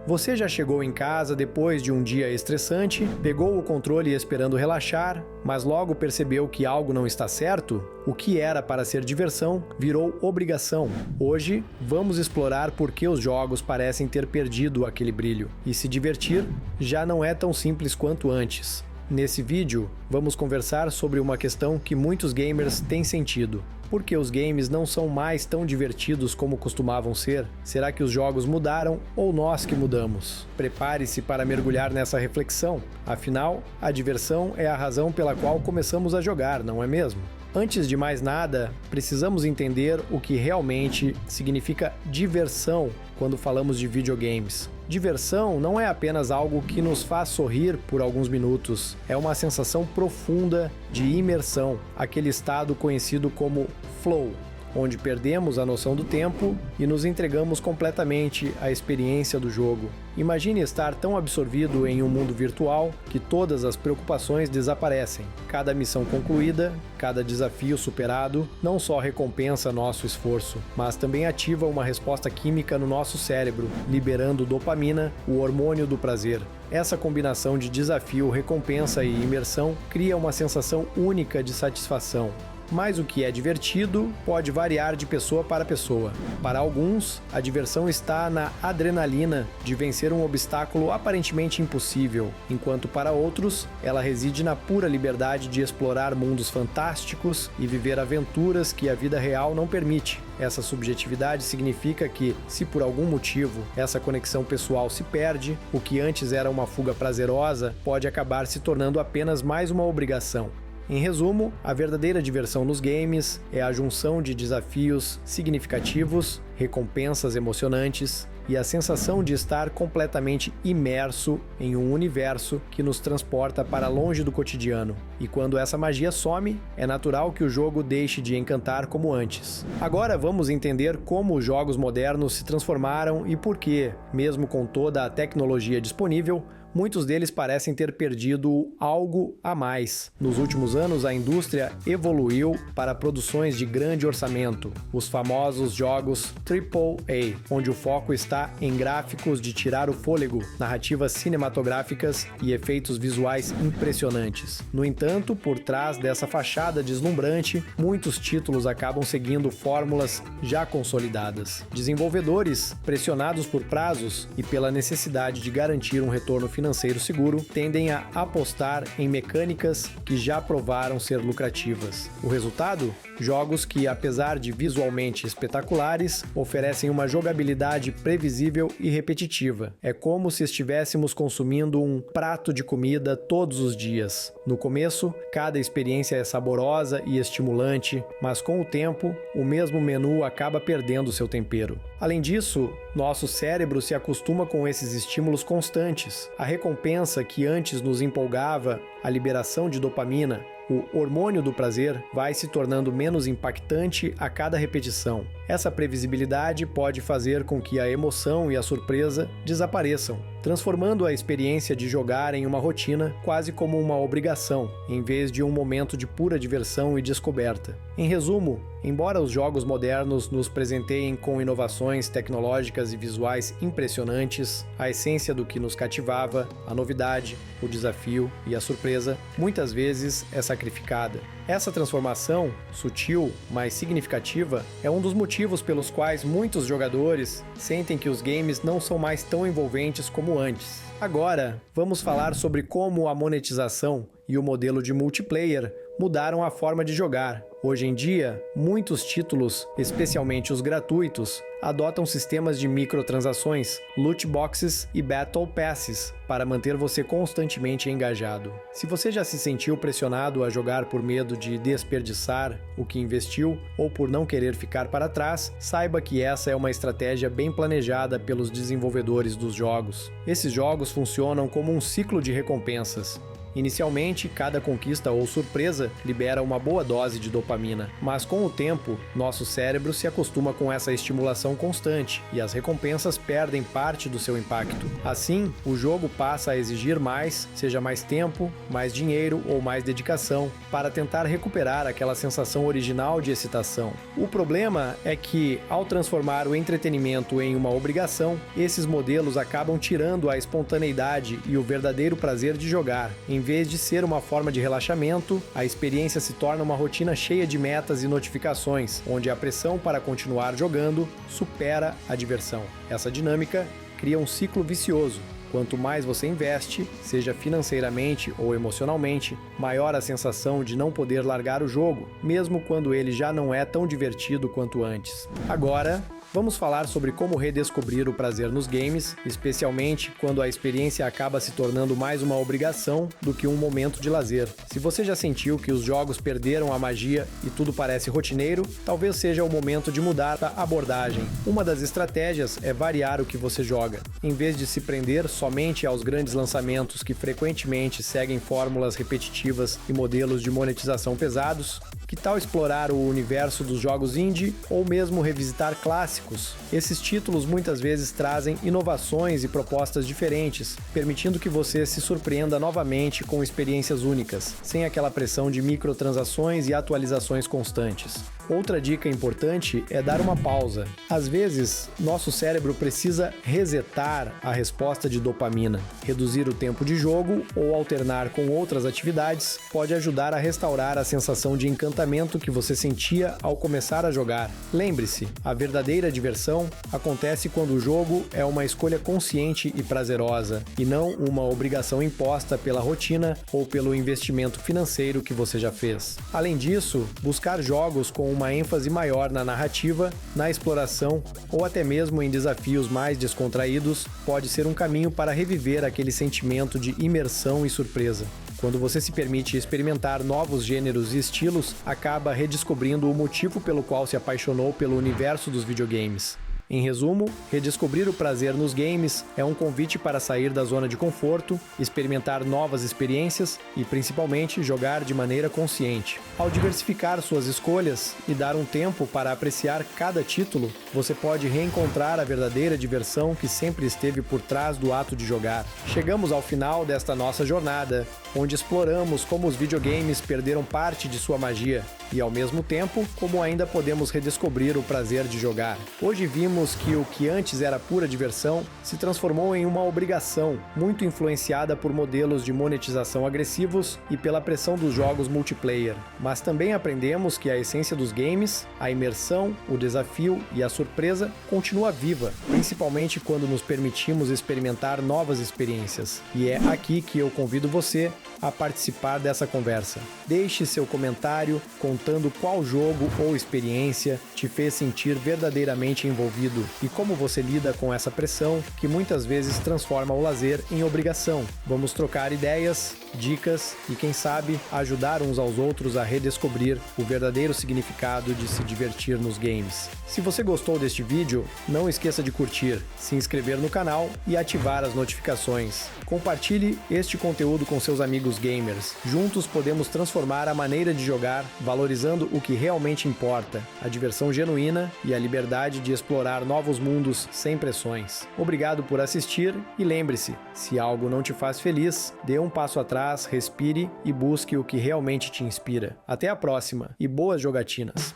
Você já chegou em casa depois de um dia estressante, pegou o controle esperando relaxar, mas logo percebeu que algo não está certo? O que era para ser diversão virou obrigação. Hoje, vamos explorar por que os jogos parecem ter perdido aquele brilho. E se divertir já não é tão simples quanto antes. Nesse vídeo, vamos conversar sobre uma questão que muitos gamers têm sentido. Por que os games não são mais tão divertidos como costumavam ser? Será que os jogos mudaram ou nós que mudamos? Prepare-se para mergulhar nessa reflexão. Afinal, a diversão é a razão pela qual começamos a jogar, não é mesmo? Antes de mais nada, precisamos entender o que realmente significa diversão quando falamos de videogames. Diversão não é apenas algo que nos faz sorrir por alguns minutos, é uma sensação profunda de imersão, aquele estado conhecido como flow, onde perdemos a noção do tempo e nos entregamos completamente à experiência do jogo. Imagine estar tão absorvido em um mundo virtual que todas as preocupações desaparecem. Cada missão concluída, cada desafio superado, não só recompensa nosso esforço, mas também ativa uma resposta química no nosso cérebro, liberando dopamina, o hormônio do prazer. Essa combinação de desafio, recompensa e imersão cria uma sensação única de satisfação. Mas o que é divertido pode variar de pessoa para pessoa. Para alguns, a diversão está na adrenalina de vencer um obstáculo aparentemente impossível, enquanto para outros, ela reside na pura liberdade de explorar mundos fantásticos e viver aventuras que a vida real não permite. Essa subjetividade significa que, se por algum motivo essa conexão pessoal se perde, o que antes era uma fuga prazerosa pode acabar se tornando apenas mais uma obrigação. Em resumo, a verdadeira diversão nos games é a junção de desafios significativos, recompensas emocionantes e a sensação de estar completamente imerso em um universo que nos transporta para longe do cotidiano. E quando essa magia some, é natural que o jogo deixe de encantar como antes. Agora vamos entender como os jogos modernos se transformaram e por que, mesmo com toda a tecnologia disponível, muitos deles parecem ter perdido algo a mais. Nos últimos anos, a indústria evoluiu para produções de grande orçamento, os famosos jogos AAA, onde o foco está em gráficos de tirar o fôlego, narrativas cinematográficas e efeitos visuais impressionantes. No entanto, por trás dessa fachada deslumbrante, muitos títulos acabam seguindo fórmulas já consolidadas. Desenvolvedores, pressionados por prazos e pela necessidade de garantir um retorno financeiro seguro, tendem a apostar em mecânicas que já provaram ser lucrativas. O resultado? Jogos que, apesar de visualmente espetaculares, oferecem uma jogabilidade previsível e repetitiva. É como se estivéssemos consumindo um prato de comida todos os dias. No começo, cada experiência é saborosa e estimulante, mas com o tempo, o mesmo menu acaba perdendo seu tempero. Além disso, nosso cérebro se acostuma com esses estímulos constantes. A recompensa que antes nos empolgava, a liberação de dopamina, o hormônio do prazer, vai se tornando menos impactante a cada repetição. Essa previsibilidade pode fazer com que a emoção e a surpresa desapareçam, transformando a experiência de jogar em uma rotina quase como uma obrigação, em vez de um momento de pura diversão e descoberta. Em resumo, embora os jogos modernos nos presenteiem com inovações tecnológicas e visuais impressionantes, a essência do que nos cativava, a novidade, o desafio e a surpresa, muitas vezes é sacrificada. Essa transformação, sutil, mas significativa, é um dos motivos pelos quais muitos jogadores sentem que os games não são mais tão envolventes como antes. Agora, vamos falar sobre como a monetização e o modelo de multiplayer mudaram a forma de jogar. Hoje em dia, muitos títulos, especialmente os gratuitos, adotam sistemas de microtransações, loot boxes e battle passes para manter você constantemente engajado. Se você já se sentiu pressionado a jogar por medo de desperdiçar o que investiu ou por não querer ficar para trás, saiba que essa é uma estratégia bem planejada pelos desenvolvedores dos jogos. Esses jogos funcionam como um ciclo de recompensas. Inicialmente, cada conquista ou surpresa libera uma boa dose de dopamina, mas com o tempo, nosso cérebro se acostuma com essa estimulação constante e as recompensas perdem parte do seu impacto. Assim, o jogo passa a exigir mais, seja mais tempo, mais dinheiro ou mais dedicação, para tentar recuperar aquela sensação original de excitação. O problema é que, ao transformar o entretenimento em uma obrigação, esses modelos acabam tirando a espontaneidade e o verdadeiro prazer de jogar. Em vez de ser uma forma de relaxamento, a experiência se torna uma rotina cheia de metas e notificações, onde a pressão para continuar jogando supera a diversão. Essa dinâmica cria um ciclo vicioso. Quanto mais você investe, seja financeiramente ou emocionalmente, maior a sensação de não poder largar o jogo, mesmo quando ele já não é tão divertido quanto antes. Agora, vamos falar sobre como redescobrir o prazer nos games, especialmente quando a experiência acaba se tornando mais uma obrigação do que um momento de lazer. Se você já sentiu que os jogos perderam a magia e tudo parece rotineiro, talvez seja o momento de mudar a abordagem. Uma das estratégias é variar o que você joga. Em vez de se prender somente aos grandes lançamentos que frequentemente seguem fórmulas repetitivas e modelos de monetização pesados, que tal explorar o universo dos jogos indie ou mesmo revisitar clássicos? Esses títulos muitas vezes trazem inovações e propostas diferentes, permitindo que você se surpreenda novamente com experiências únicas, sem aquela pressão de microtransações e atualizações constantes. Outra dica importante é dar uma pausa. Às vezes, nosso cérebro precisa resetar a resposta de dopamina. Reduzir o tempo de jogo ou alternar com outras atividades pode ajudar a restaurar a sensação de encantamento que você sentia ao começar a jogar. Lembre-se, a verdadeira diversão acontece quando o jogo é uma escolha consciente e prazerosa, e não uma obrigação imposta pela rotina ou pelo investimento financeiro que você já fez. Além disso, buscar jogos com uma ênfase maior na narrativa, na exploração ou até mesmo em desafios mais descontraídos pode ser um caminho para reviver aquele sentimento de imersão e surpresa. Quando você se permite experimentar novos gêneros e estilos, acaba redescobrindo o motivo pelo qual se apaixonou pelo universo dos videogames. Em resumo, redescobrir o prazer nos games é um convite para sair da zona de conforto, experimentar novas experiências e, principalmente, jogar de maneira consciente. Ao diversificar suas escolhas e dar um tempo para apreciar cada título, você pode reencontrar a verdadeira diversão que sempre esteve por trás do ato de jogar. Chegamos ao final desta nossa jornada, onde exploramos como os videogames perderam parte de sua magia e, ao mesmo tempo, como ainda podemos redescobrir o prazer de jogar. Hoje vimos que o que antes era pura diversão se transformou em uma obrigação, muito influenciada por modelos de monetização agressivos e pela pressão dos jogos multiplayer. Mas também aprendemos que a essência dos games, a imersão, o desafio e a surpresa continua viva, principalmente quando nos permitimos experimentar novas experiências. E é aqui que eu convido você a participar dessa conversa. Deixe seu comentário contando qual jogo ou experiência te fez sentir verdadeiramente envolvido e como você lida com essa pressão que muitas vezes transforma o lazer em obrigação. Vamos trocar ideias, dicas e, quem sabe, ajudar uns aos outros a redescobrir o verdadeiro significado de se divertir nos games. Se você gostou deste vídeo, não esqueça de curtir, se inscrever no canal e ativar as notificações. Compartilhe este conteúdo com seus amigos gamers. Juntos podemos transformar a maneira de jogar, valorizando o que realmente importa, a diversão genuína e a liberdade de explorar novos mundos sem pressões. Obrigado por assistir e lembre-se, se algo não te faz feliz, dê um passo atrás, respire e busque o que realmente te inspira. Até a próxima e boas jogatinas!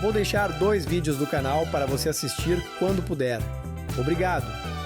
Vou deixar 2 vídeos do canal para você assistir quando puder. Obrigado!